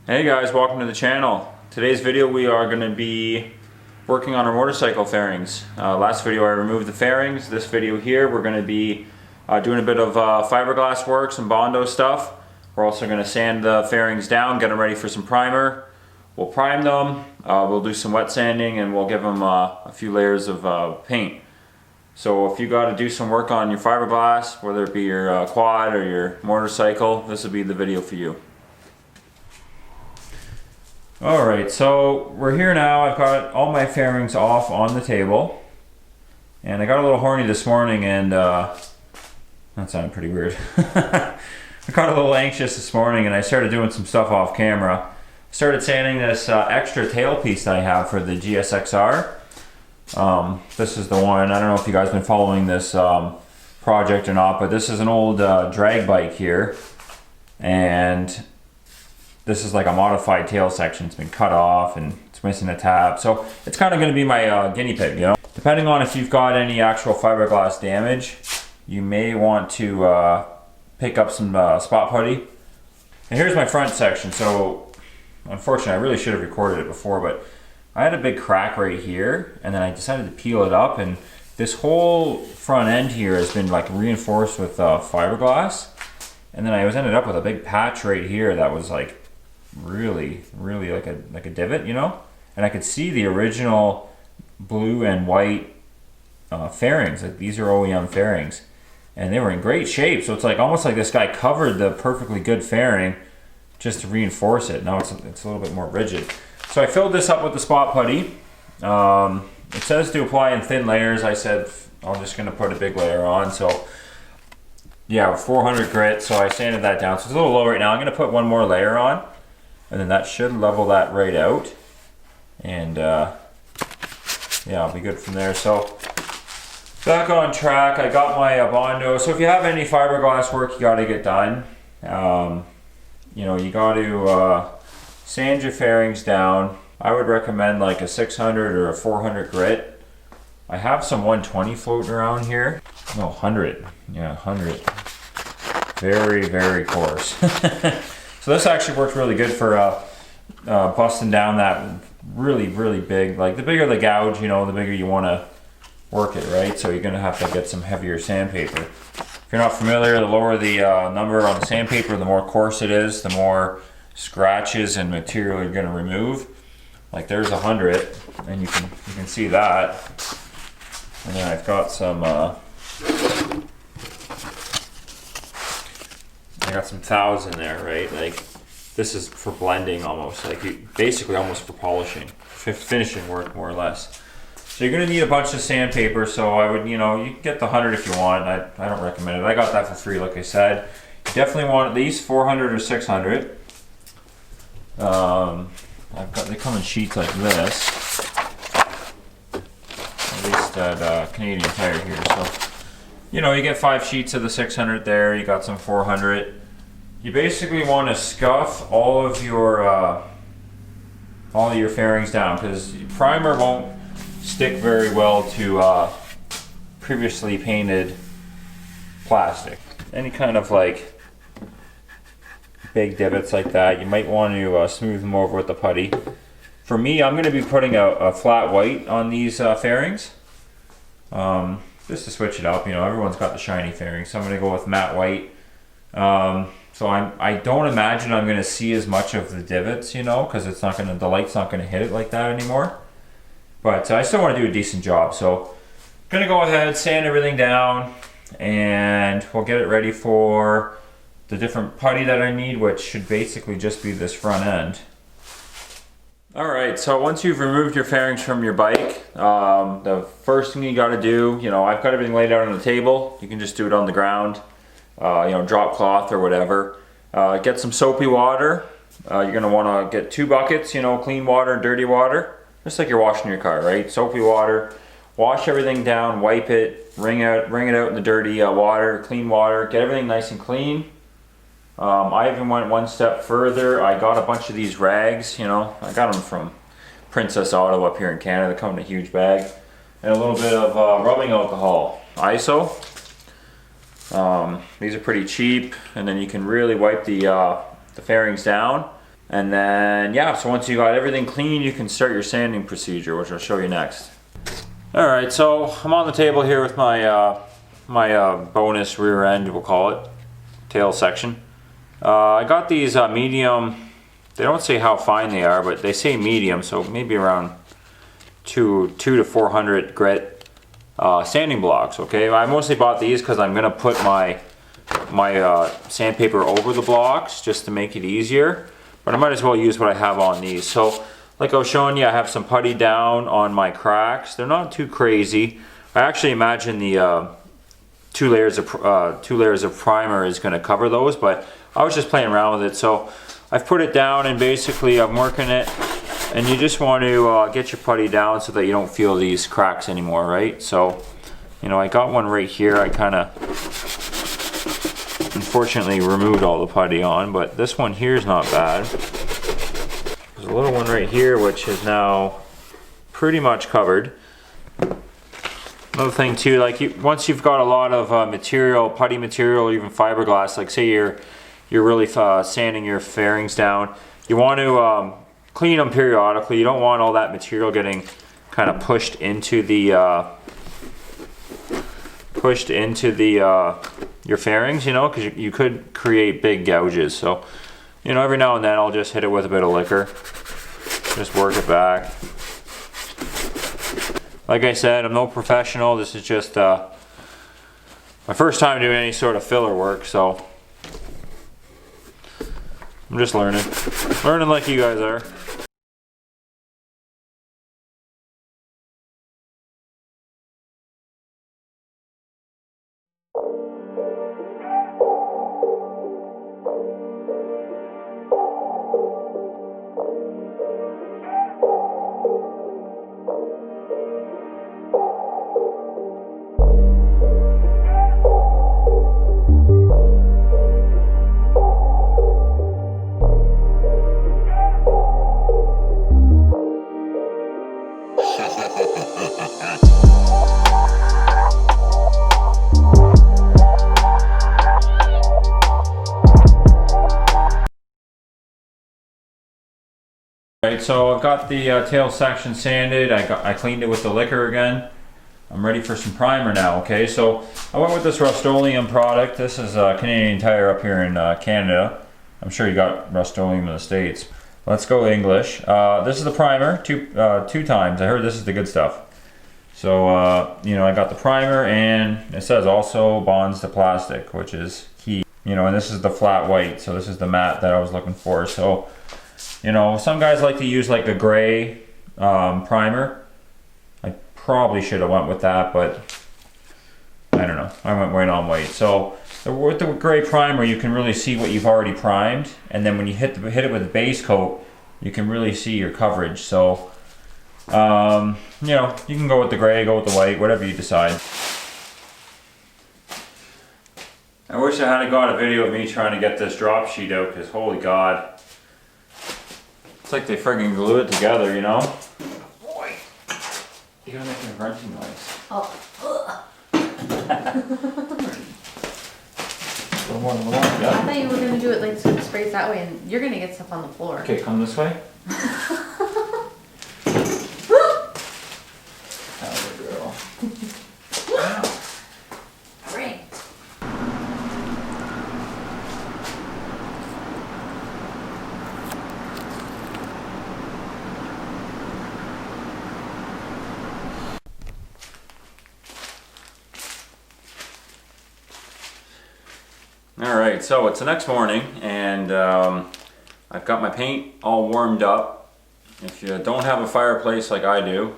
Hey guys, welcome to the channel. Today's video we are going to be working on our motorcycle fairings. Last video I removed the fairings. This video here we're going to be doing a bit of fiberglass work, some Bondo stuff. We're also going to sand the fairings down, get them ready for some primer. We'll prime them, we'll do some wet sanding, and we'll give them a few layers of paint. So if you got to do some work on your fiberglass, whether it be your quad or your motorcycle, this will be the video for you. Alright, so we're here now. I've got all my fairings off on the table. And I got a little horny this morning and, that sounded pretty weird. I got a little anxious this morning and I started doing some stuff off camera. Started sanding this extra tailpiece that I have for the GSXR. This is the one, I don't know if you guys have been following this project or not, but this is an old drag bike here. And this is like a modified tail section. It's been cut off and it's missing a tab. So it's kind of going to be my guinea pig, you know. Depending on if you've got any actual fiberglass damage, you may want to pick up some spot putty. And here's my front section. So unfortunately, I really should have recorded it before, but I had a big crack right here and then I decided to peel it up, and this whole front end here has been like reinforced with fiberglass. And then I ended up with a big patch right here that was like really like a divot, you know. And I could see the original blue and white fairings. Like, these are OEM fairings and they were in great shape. So it's like almost like this guy covered the perfectly good fairing just to reinforce it. Now it's a little bit more rigid. So I filled this up with the spot putty. It says to apply in thin layers. I said I'm just going to put a big layer on. So yeah, 400 grit. So I sanded that down. So it's a little low right now. I'm going to put one more layer on, and then that should level that right out. And yeah, I'll be good from there. So back on track. I got my Bondo. So if you have any fiberglass work you got to get done, you know, you got to sand your fairings down. I would recommend like a 600 or a 400 grit. I have some 120 floating around here. No, 100. Yeah, 100. Very coarse. So this actually works really good for busting down that really big. Like, the bigger the gouge, you know, the bigger you want to work it, right? So you're going to have to get some heavier sandpaper. If you're not familiar, the lower the number on the sandpaper, the more coarse it is, the more scratches and material you're going to remove. Like, there's 100, and you can see that. And then I've got some I got some thous in there, right? Like, this is for blending almost, like basically almost for polishing, finishing work more or less. So you're gonna need a bunch of sandpaper. So I would, you know, you can get the 100 if you want. I don't recommend it. I got that for free, like I said. You definitely want at least 400 or 600. They come in sheets like this. At least at Canadian Tire here. So, you know, you get 5 sheets of the 600 there. You got some 400. You basically want to scuff all of your fairings down, because primer won't stick very well to previously painted plastic. Any kind of like big divots like that, you might want to smooth them over with the putty. For me, I'm going to be putting a flat white on these fairings, just to switch it up. You know, everyone's got the shiny fairings, so I'm going to go with matte white. So I don't imagine I'm going to see as much of the divots, you know, because the light's not going to hit it like that anymore. But I still want to do a decent job, so I'm going to go ahead, sand everything down, and we'll get it ready for the different putty that I need, which should basically just be this front end. Alright, so once you've removed your fairings from your bike, the first thing you got to do, you know, I've got everything laid out on the table. You can just do it on the ground, you know, drop cloth or whatever. Get some soapy water. You're going to want to get 2 buckets, you know, clean water and dirty water, just like you're washing your car, right? Soapy water. Wash everything down, wipe it, wring it out in the dirty water, clean water, get everything nice and clean. I even went one step further. I got a bunch of these rags, you know, I got them from Princess Auto up here in Canada. They come in a huge bag. And a little bit of rubbing alcohol, ISO. These are pretty cheap, and then you can really wipe the fairings down. And then, yeah, so once you got everything clean, you can start your sanding procedure, which I'll show you next. All right, so I'm on the table here with my bonus rear end, we'll call it, tail section. I got these medium, they don't say how fine they are, but they say medium, so maybe around 200 to 400 grit sanding blocks, okay? I mostly bought these because I'm gonna put my sandpaper over the blocks just to make it easier. But I might as well use what I have on these. So, like I was showing you, I have some putty down on my cracks. They're not too crazy. I actually imagine the 2 layers of primer is going to cover those, but I was just playing around with it. So I've put it down and basically I'm working it. And you just want to get your putty down so that you don't feel these cracks anymore, right? So, you know, I got one right here. I kind of unfortunately removed all the putty on, but this one here is not bad. There's a little one right here which is now pretty much covered. Another thing too, like once you've got a lot of material, putty material, or even fiberglass, like say you're really sanding your fairings down, you want to clean them periodically. You don't want all that material getting kind of pushed into the your fairings, you know, because you could create big gouges. So, you know, every now and then I'll just hit it with a bit of liquor, just work it back. Like I said, I'm no professional. This is just my first time doing any sort of filler work, so I'm just learning like you guys are. Alright, so I've got the tail section sanded. I cleaned it with the liquor again. I'm ready for some primer now, okay? So I went with this Rustoleum product. This is Canadian Tire up here in Canada. I'm sure you got Rustoleum in the States. Let's go English. This is the primer, two times. I heard this is the good stuff. So, you know, I got the primer, and it says also bonds to plastic, which is key. You know, and this is the flat white, so this is the matte that I was looking for. So, you know, some guys like to use like a gray primer. I probably should have went with that, but I don't know. I went right on white. So with the gray primer, you can really see what you've already primed, and then when you hit it with the base coat, you can really see your coverage. So, you know, you can go with the gray, go with the white, whatever you decide. I wish I had got a video of me trying to get this drop sheet out, because holy God. It's like they friggin' glue it together, you know? Boy, you gotta make a grunting noise. Oh. A little more, yeah. I thought you were gonna do it like so it sprays that way, and you're gonna get stuff on the floor. Okay, come this way. Atta girl. Wow. Great. Alright, so it's the next morning, and I've got my paint all warmed up. If you don't have a fireplace like I do,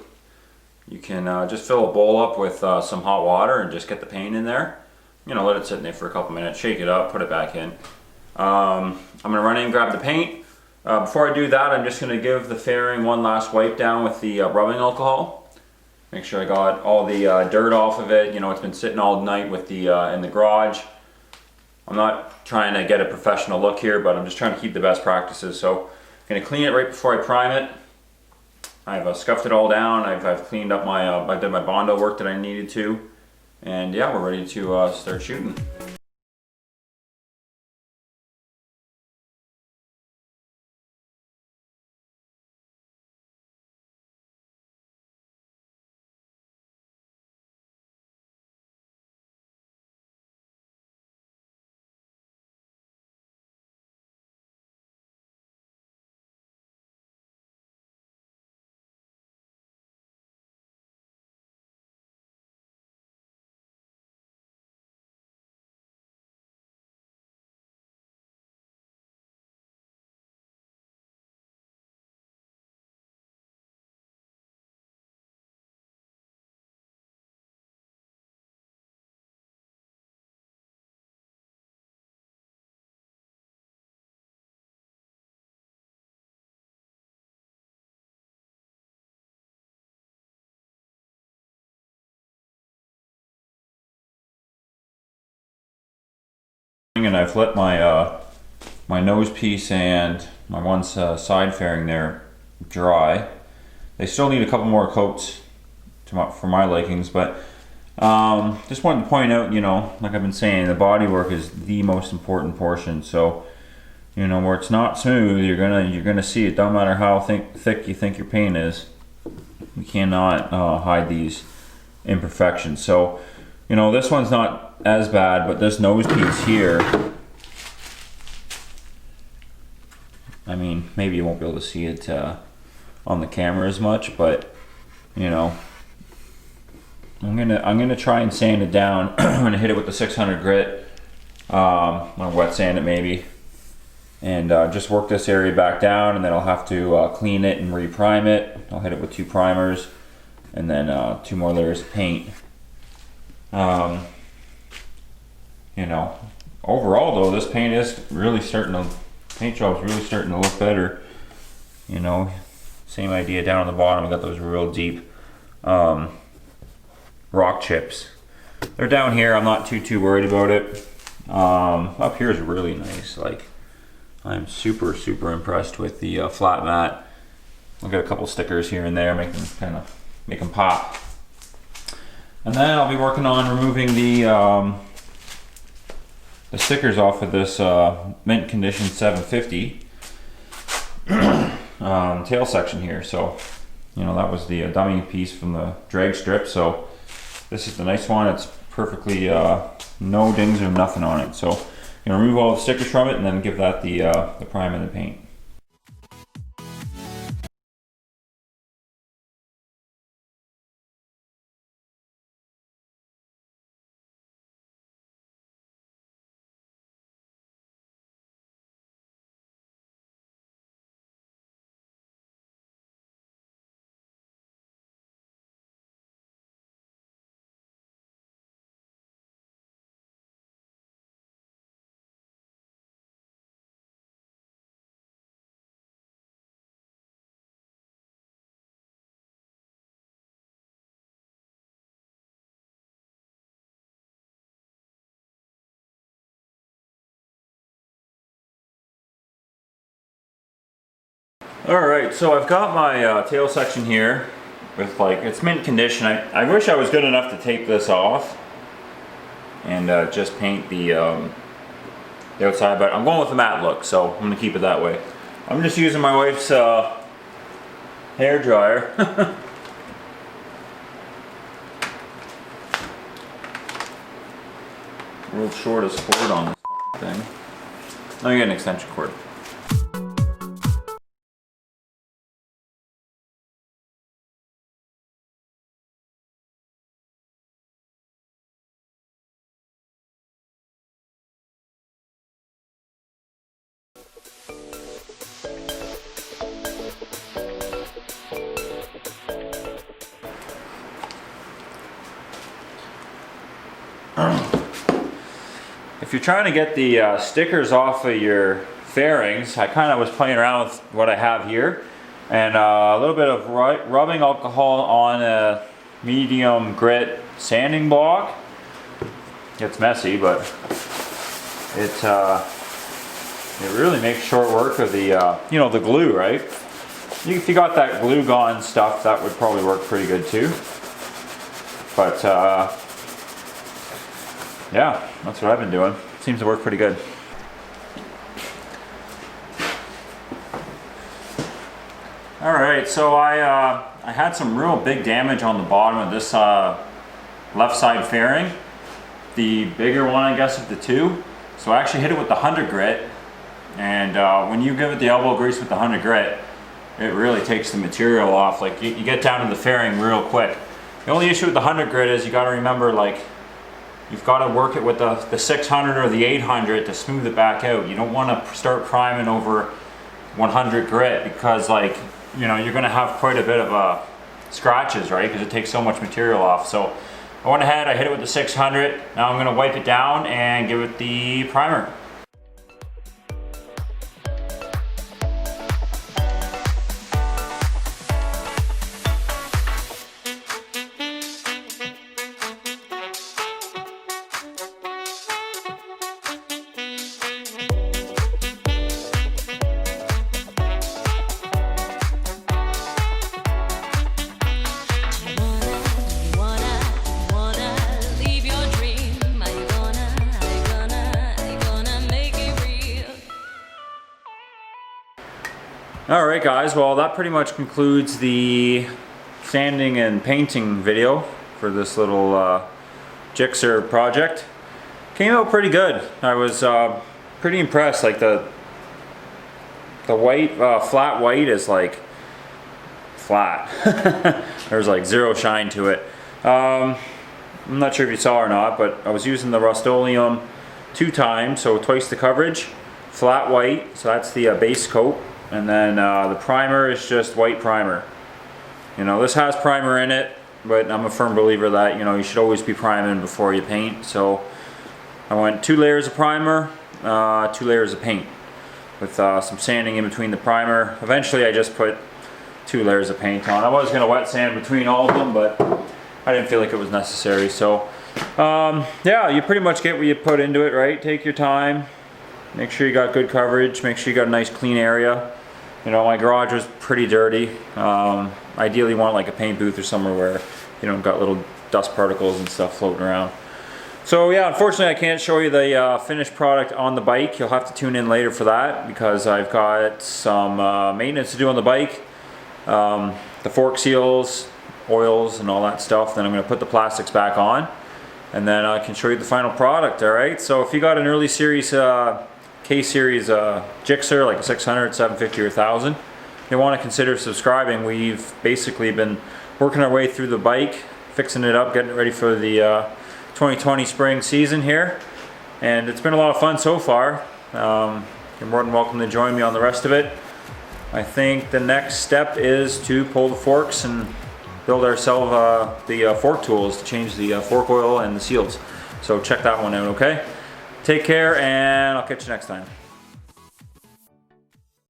you can just fill a bowl up with some hot water and just get the paint in there. You know, let it sit in there for a couple minutes, shake it up, put it back in. I'm going to run in and grab the paint. Before I do that, I'm just going to give the fairing one last wipe down with the rubbing alcohol. Make sure I got all the dirt off of it. You know, it's been sitting all night with the in the garage. I'm not trying to get a professional look here, but I'm just trying to keep the best practices. So I'm going to clean it right before I prime it. I've scuffed it all down. I've cleaned up my, I did my Bondo work that I needed to. And yeah, we're ready to start shooting. And I've let my my nose piece and my one side fairing there dry. They still need a couple more coats for my likings, but just wanted to point out, you know, like I've been saying, the bodywork is the most important portion. So, you know, where it's not smooth, you're gonna see it. Don't matter how thick you think your paint is, you cannot hide these imperfections. So, you know, this one's not as bad, but this nose piece here, I mean, maybe you won't be able to see it on the camera as much, but you know, I'm gonna try and sand it down. I'm gonna hit it with the 600 grit. I'm gonna wet sand it maybe, and just work this area back down, and then I'll have to clean it and re-prime it. I'll hit it with 2 primers, and then 2 more layers of paint. You know, overall though, this paint is really paint job's really starting to look better. You know, same idea down on the bottom. I got those real deep rock chips. They're down here. I'm not too worried about it. Up here is really nice. Like, I'm super impressed with the flat mat. I'll get a couple stickers here and there, make them pop. And then I'll be working on removing the stickers off of this mint condition 750 tail section here. So, you know, that was the dummy piece from the drag strip. So this is the nice one. It's perfectly no dings or nothing on it. So you know, remove all the stickers from it and then give that the prime and the paint. Alright, so I've got my tail section here with, like, it's mint condition. I wish I was good enough to tape this off and just paint the outside, but I'm going with the matte look, so I'm going to keep it that way. I'm just using my wife's hair dryer. World's shortest cord on this thing. Let me get an extension cord. If you're trying to get the stickers off of your fairings, I kind of was playing around with what I have here, and a little bit of rubbing alcohol on a medium grit sanding block. It's messy, but it really makes short work of the you know, the glue, right? If you got that glue gun stuff, that would probably work pretty good too. But yeah, that's what I've been doing. Seems to work pretty good. Alright, so I had some real big damage on the bottom of this left side fairing. The bigger one, I guess, of the two. So I actually hit it with the 100 grit. And when you give it the elbow grease with the 100 grit, it really takes the material off. Like, you get down to the fairing real quick. The only issue with the 100 grit is you got to remember, like, you've got to work it with the 600 or the 800 to smooth it back out. You don't want to start priming over 100 grit because, like, you know, you're going to have quite a bit of scratches, right? Because it takes so much material off. So I went ahead, I hit it with the 600. Now I'm going to wipe it down and give it the primer. All right, guys. Well, that pretty much concludes the sanding and painting video for this little GSXR project. Came out pretty good. I was pretty impressed. Like the white, flat white is like flat. There's like zero shine to it. I'm not sure if you saw or not, but I was using the Rustoleum 2 times, so twice the coverage. Flat white, so that's the base coat, and then the primer is just white primer. You know, this has primer in it, but I'm a firm believer that, you know, you should always be priming before you paint. So I went 2 layers of primer, 2 layers of paint, with some sanding in between the primer. Eventually I just put 2 layers of paint on. I was going to wet sand between all of them, but I didn't feel like it was necessary. So yeah, you pretty much get what you put into it, right? Take your time, make sure you got good coverage, make sure you got a nice clean area. You know, my garage was pretty dirty. Ideally you want like a paint booth or somewhere where you don't got little dust particles and stuff floating around. So yeah, unfortunately I can't show you the finished product on the bike. You'll have to tune in later for that, because I've got some maintenance to do on the bike. The fork seals, oils and all that stuff. Then I'm going to put the plastics back on, and then I can show you the final product. Alright, so if you got an early series K-series GSXR, like a 600, 750 or 1000, you want to consider subscribing. We've basically been working our way through the bike, fixing it up, getting it ready for the 2020 spring season here, and it's been a lot of fun so far. You're more than welcome to join me on the rest of it. I think the next step is to pull the forks and build ourselves the fork tools to change the fork oil and the seals. So check that one out, okay? Take care, and I'll catch you next time.